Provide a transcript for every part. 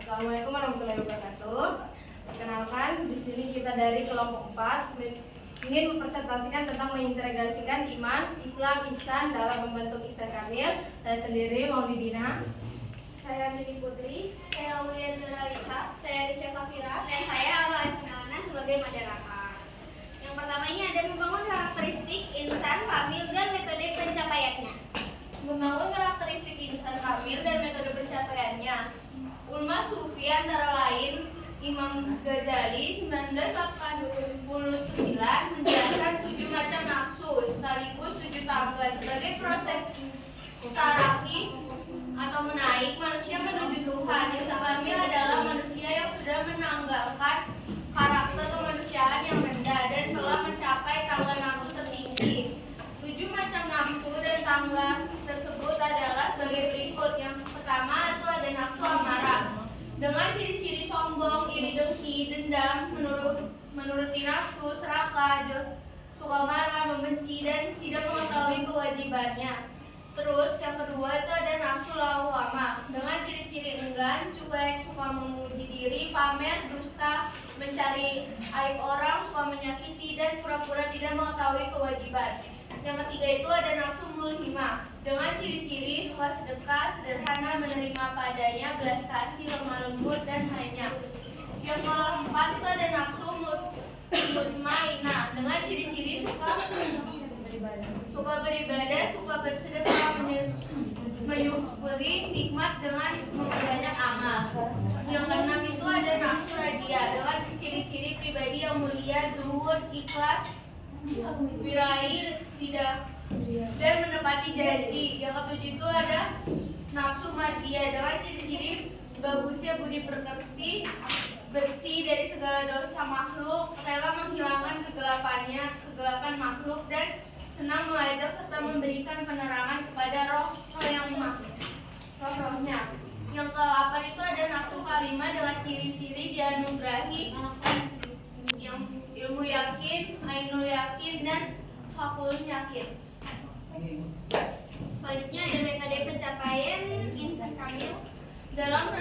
Assalamualaikum warahmatullahi wabarakatuh. Perkenalkan, di sini kita dari kelompok 4 ingin mempresentasikan tentang mengintegrasikan iman, Islam, ihsan dalam membentuk ihsan kamil. Saya sendiri Maulidina. Saya Nini Putri. Saya Aulia Zuralisa. Saya Risha Fafira. Dan saya Alwa Finalana sebagai moderator. Yang pertama ini ada membangun karakteristik insan kamil dan metode pencapaiannya. Membangun karakteristik insan kamil dan metode pencapaiannya. Ulama Sufi antara lain Imam Ghazali 1989 menjelaskan 7 macam nafsu sekaligus 7 tangga sebagai proses taraki atau menaik manusia menuju Tuhan. Insan kamil adalah manusia yang sudah menanggalkan karakter kemanusiaan yang rendah dan telah mencapai tangga nafsu tertinggi. 7 macam nafsu dan tangga tersebut adalah sebagai berikut. Yang pertama itu ada nafsu amarah dengan ciri-ciri sombong, iri, dengki, dendam, menuruti nafsu, serakah, suka marah, membenci, dan tidak mengetahui kewajibannya. Terus yang kedua itu ada nafsu lawamah dengan ciri-ciri enggan, cuek, suka memuji diri, pamer, dusta, mencari aib orang, suka menyakiti, dan pura-pura tidak mengetahui kewajiban. Yang ketiga itu ada nafsu mulhimah dengan ciri-ciri suka sedekah, sederhana, menerima padanya, belas kasih, lemah lembut, dan lainnya. Yang keempat itu ada nafsu mutmainah dengan ciri-ciri suka beribadah, suka bersedekah, menyukuri nikmat dengan memperbanyak amal. Yang keenam itu ada nafsu radia dengan ciri-ciri pribadi yang mulia, zuhud, ikhlas, wirair, tidak dan menepati janji. Yang ketujuh itu ada nafsu madiyah dengan ciri-ciri bagusnya budi pekerti, bersih dari segala dosa makhluk, rela menghilangkan kegelapan makhluk, dan senang mengajak serta memberikan penerangan kepada roh yang rohnya. Yang ke-8 itu ada nafsu kalimah dengan ciri-ciri dianugerahi yang ilmu yakin, ainul yakin, dan fakulun yakin. Selanjutnya ada metode pencapaian insan kamil. Dalam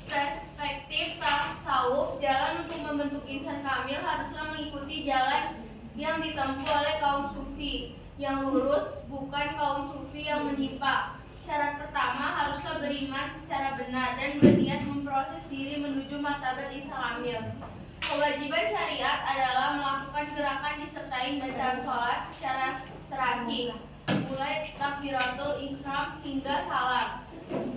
perspektif tasawuf, jalan untuk membentuk insan kamil haruslah mengikuti jalan yang ditempuh oleh kaum sufi yang lurus, bukan kaum sufi yang menyimpang. Syarat pertama haruslah beriman secara benar dan berniat memproses diri menuju martabat insan kamil. Kewajiban syariat adalah melakukan gerakan disertai bacaan sholat secara serasi, mulai takbiratul ihram hingga salam.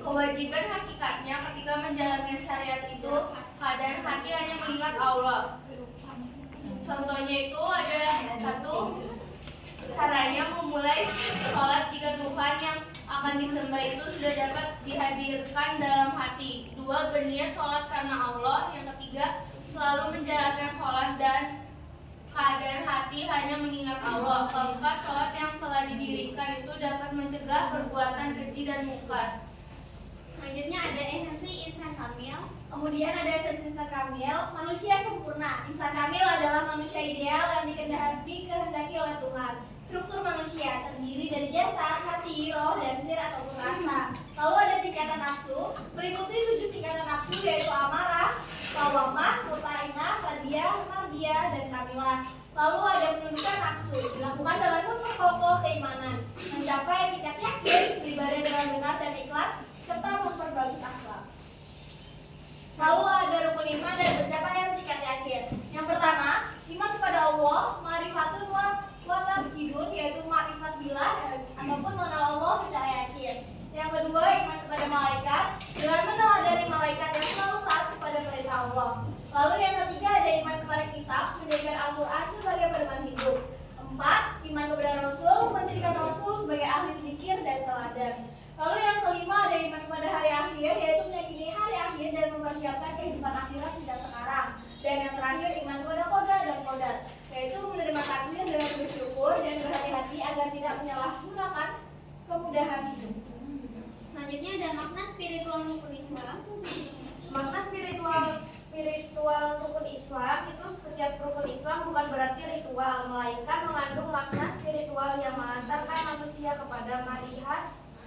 Kewajiban hakikatnya ketika menjalankan syariat itu, keadaan hati hanya mengingat Allah. Contohnya itu ada satu, caranya memulai sholat jika Tuhan yang akan disembah itu sudah dapat dihadirkan dalam hati. 2, berniat sholat karena Allah. Yang ketiga, selalu menjalankan sholat dan keadaan hati hanya mengingat Allah. Keempat, sholat yang telah didirikan itu dapat mencegah perbuatan keji dan mungkar. Selanjutnya ada esensi insan kamil. Kemudian ada esensi insan kamil, manusia sempurna. Insan kamil adalah manusia ideal yang dikehendaki oleh Tuhan. Struktur manusia terdiri dari jasad, hati, roh, dan zir ataupun rasa. Lalu ada tingkatan nafsu, meliputi 7 tingkatan nafsu yaitu amarah, lawamah, mutainah, radiyah, mardiyah, dan kamilah. Lalu ada penundukan nafsu, dilakukan dengan memperkokoh keimanan, mencapai tingkat yakin, beribadah dengan benar dan ikhlas, serta memperbaiki akhlak. Lalu ada rukun iman dan pencapaian tingkat yakin. Yang pertama, iman kepada Allah, ma'rifatun wa tasdidun, yaitu ma'rifat billah ataupun mengenal Allah secara yakin. Yang kedua, iman kepada malaikat dengan meneladani malaikat yang selalu taat kepada perintah Allah. Lalu yang ketiga ada iman kepada kitab, menjadikan Al-Quran sebagai pedoman hidup. 4, iman kepada Rasul, menjadikan Rasul sebagai ahli zikir dan teladan. Lalu yang kelima ada iman kepada hari akhir, yaitu meyakini hari akhir dan mempersiapkan kehidupan akhirat sejak sekarang. Dan yang terakhir iman kepada qada dan qadar, yaitu menerima takdir dengan bersyukur dan berhati-hati agar tidak menyalahgunakan kemudahan hidup. Selanjutnya ada makna spiritual rukun Islam. Makna spiritual rukun Islam itu setiap rukun Islam bukan berarti ritual, melainkan mengandung makna spiritual yang mengantarkan manusia kepada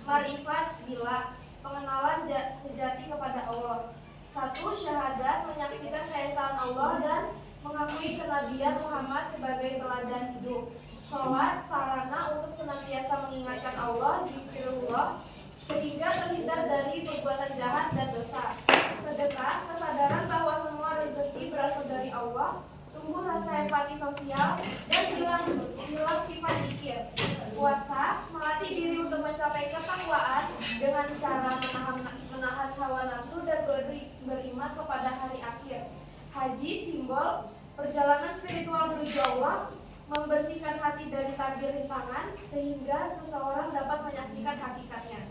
marifat bila pengenalan sejati kepada Allah. 1. Syahadat, menyaksikan keesaan Allah dan mengakui kenabian Muhammad sebagai teladan hidup. Sholat, sarana untuk senantiasa mengingatkan Allah, zikrullah, sehingga terhindar dari perbuatan jahat dan dosa. Sedekah, kesadaran bahwa semua rezeki berasal dari Allah, tumbuh rasa empati sosial, dan hilang sifat zikir. Puasa, melatih diri untuk mencapai ketakwaan dengan cara menahan hawa nafsu dan beriman kepada hari akhir. Haji, simbol perjalanan spiritual menuju Allah, membersihkan hati dari tabir rintangan sehingga seseorang dapat menyaksikan hakikatnya.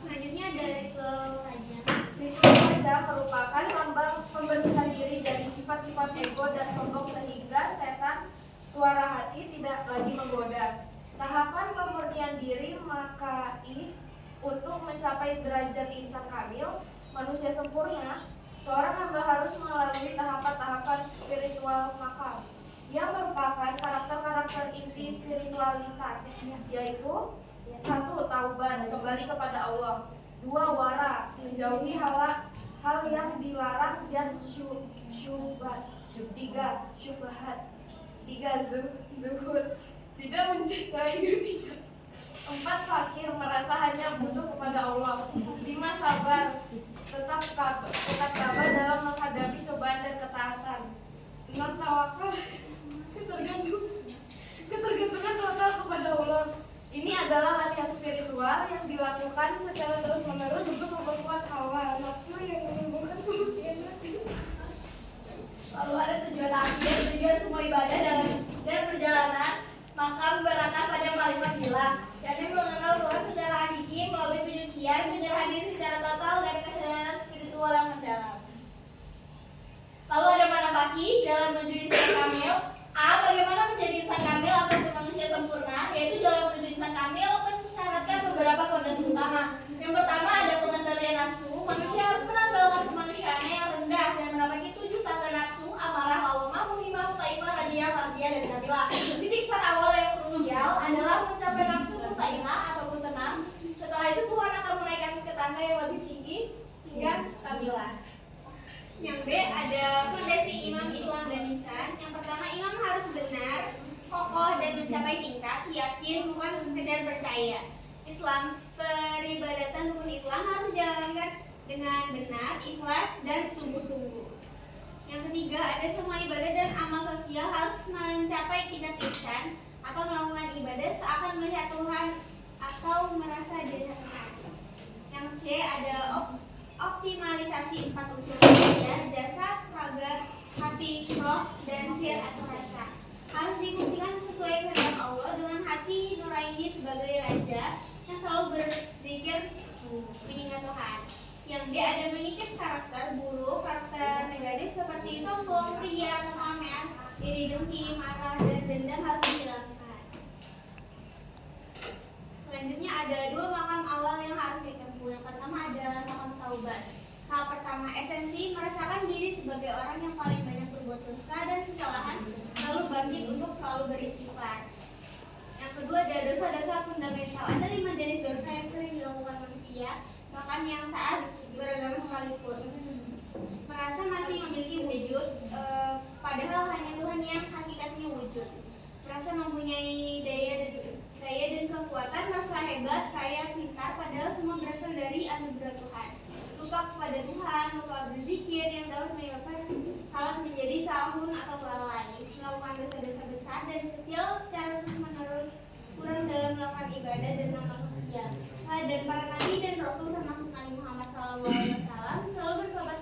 Selanjutnya ada ritual raja. Ritual raja merupakan lambang pembersihan diri dari sifat-sifat ego dan sombong sehingga setan suara hati tidak lagi menggoda. Tahapan pemurnian diri makai untuk mencapai derajat insan kamil, manusia sempurna, seorang hamba harus melalui tahapan-tahapan spiritual makam yang merupakan karakter-karakter inti spiritualitas, yaitu 1. Taubat, kembali kepada Allah. 2. Wara, menjauhi hal yang dilarang dan syubhat. 3. Syubhat. 3. Zuhud, tidak mencintai dunia. 4. Fakir, merasa hanya butuh kepada Allah. 5. Sabar, tetap sabar dalam menghadapi cobaan dan ketaatan. 6. Tawakal, ketergantungan total kepada Allah. Ini adalah latihan spiritual yang dilakukan secara terus-menerus untuk memperkuat hawa nafsu yang menimbulkan kemudian hati. Lalu ada tujuan akhir, tujuan semua ibadah dan perjalanan maka berangkat pada yang paling bilang, yakni mengenal Tuhan secara hakiki melalui penyucian, penyerahan diri secara total dan kesadaran spiritual yang mendalam. Lalu ada manapaki jalan menuju insan kamil. A. Bagaimana menjadi insan kamil atau manusia sempurna, yaitu jalan menuju insan kamil mensyaratkan beberapa fondasi utama. Yang pertama ada pengendalian nafsu. Manusia harus menanggalkan kemanusiaannya yang rendah dan menapaki 7 tangga nafsu, amarah, lawamah, munimah, mutaimah, radiyah, mardiyah, dan nabilah. Titik start awal yang krusial adalah mencapai nafsu mutaimah ataupun tenang. Setelah itu Tuhan akan menaikkan ke tangga yang lebih tinggi hingga nabilah. Yang B ada fondasi imam Islam dan ihsan. Yang pertama, imam harus benar, kokoh dan mencapai tingkat yakin, bukan sekedar percaya. Islam, peribadatan rukun Islam harus dijalankan dengan benar, ikhlas dan sungguh-sungguh. Yang ketiga, ada semua ibadah dan amal sosial harus mencapai tingkat ihsan atau melakukan ibadah seakan melihat Tuhan atau merasa dekat Tuhan. Yang C ada optimalisasi 4 unsur ya, jasad, raga, hati, roh, dan sir atau rasa. Harus difungsikan sesuai kehendak Allah dengan hati nuraini sebagai raja yang selalu berzikir mengingat Tuhan. Yang D ada mengikis karakter buruk, karakter negatif seperti sombong, riya, kepamean, iri dengki, marah, dan dendam harus dihilangkan. Selanjutnya ada 2 makam awal yang harus ditempuh. Yang pertama adalah makam taubat. Hal pertama, esensi merasakan diri sebagai orang yang paling banyak berbuat dosa dan kesalahan, lalu bangkit untuk selalu beristighfar. Yang kedua ada dosa-dosa fundamental. Ada 5 jenis dosa yang sering dilakukan manusia, bahkan yang taat beragama sekalipun. Merasa masih memiliki wujud, padahal hanya Tuhan yang hakikatnya wujud. Merasa mempunyai daya dan kekuatan, merasa hebat, kaya, pintar, padahal semua berasal dari anugerah Tuhan. Lupa kepada Tuhan, lupa berzikir yang dapat menyebabkan salat menjadi sahun atau lalai, melakukan dosa-dosa besar dan kecil secara terus-menerus, kurang dalam melakukan ibadah dan amal sosial. Dan para nabi dan rasul termasuk Nabi Muhammad SAW selalu bertobat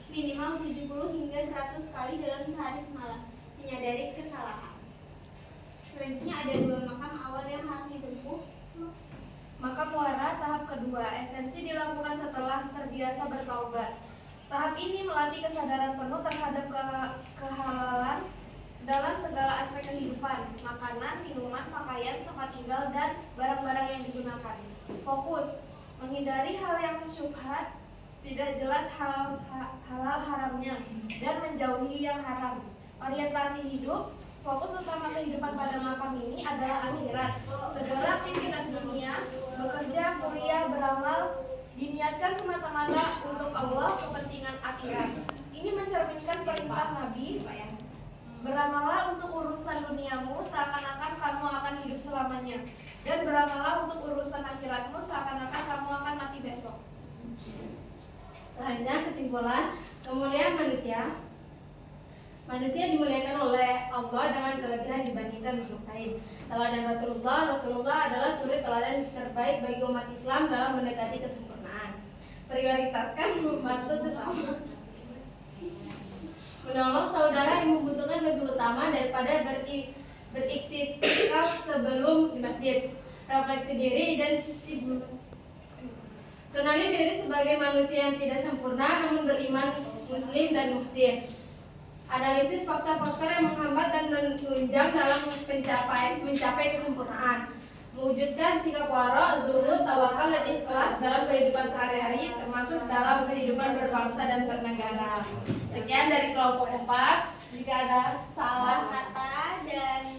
minimal 70 hingga 100 kali dalam sehari semalam, menyadari kesalahan. Selanjutnya ada 2 makam awal yang harus ditempuh. Makam wara tahap kedua, esensi dilakukan setelah terbiasa bertaubat. Tahap ini melatih kesadaran penuh terhadap kehalalan dalam segala aspek kehidupan, makanan, minuman, pakaian, tempat tinggal, dan barang-barang yang digunakan. Fokus, menghindari hal yang syubhat, tidak jelas halal haramnya, dan menjauhi yang haram. Orientasi hidup, fokus utama kehidupan pada makam ini adalah akhirat. Segala aktivitas dunia, bekerja, kuliah, beramal, diniatkan semata-mata untuk Allah Nabi, Pak ya. Beramallah untuk urusan duniamu seakan-akan kamu akan hidup selamanya, dan beramallah untuk urusan akhiratmu seakan-akan kamu akan mati besok. Selanjutnya kesimpulan kemuliaan manusia. Manusia dimuliakan oleh Allah dengan kelebihan dibandingkan makhluk lain. Teladan Rasulullah adalah suri teladan terbaik bagi umat Islam dalam mendekati kesempurnaan. Prioritaskan membantu sesama. Menolong saudara yang membutuhkan lebih utama daripada beriktikaf sebelum di masjid. Refleksi diri dan kenali diri sebagai manusia yang tidak sempurna namun beriman, muslim dan muhsin. Analisis faktor-faktor yang menghambat dan menunjang dalam mencapai kesempurnaan. Mewujudkan sikap wara, zuhud, tawakal dan ikhlas dalam kehidupan sehari-hari termasuk dalam kehidupan berbangsa dan bernegara. Sekian dari kelompok 4. Jika ada salah kata dan